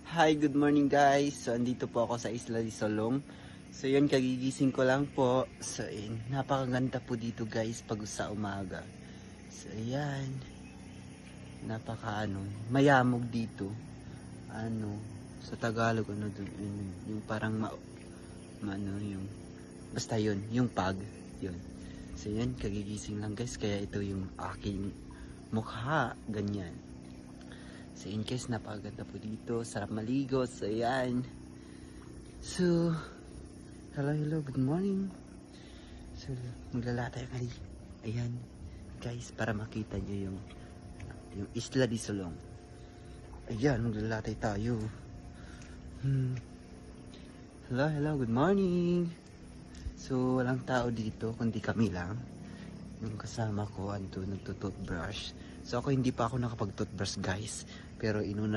Hi, good morning guys. So, andito po ako sa Isla de Solong. So, yun, kagigising ko lang po. So, yun, napakaganda po dito guys pag sa umaga. So, ayan. Mayamog dito. Sa Tagalog, yung parang yung, basta yun, yung pag, yun. So, yun, kagigising lang guys. Kaya ito yung aking mukha, ganyan. So in case napakaganda po dito, sarap maligo. So ayan. So hello, good morning. So maglalatay kami. Ayan guys, para makita nyo yung Isla de Solong. Ayan, maglalatay tayo. Hello, good morning. So walang tao dito kundi kami lang. Yung kasama ko nagtutoothbrush. So ako hindi pa ako nakapag-toothbrush guys, pero inuna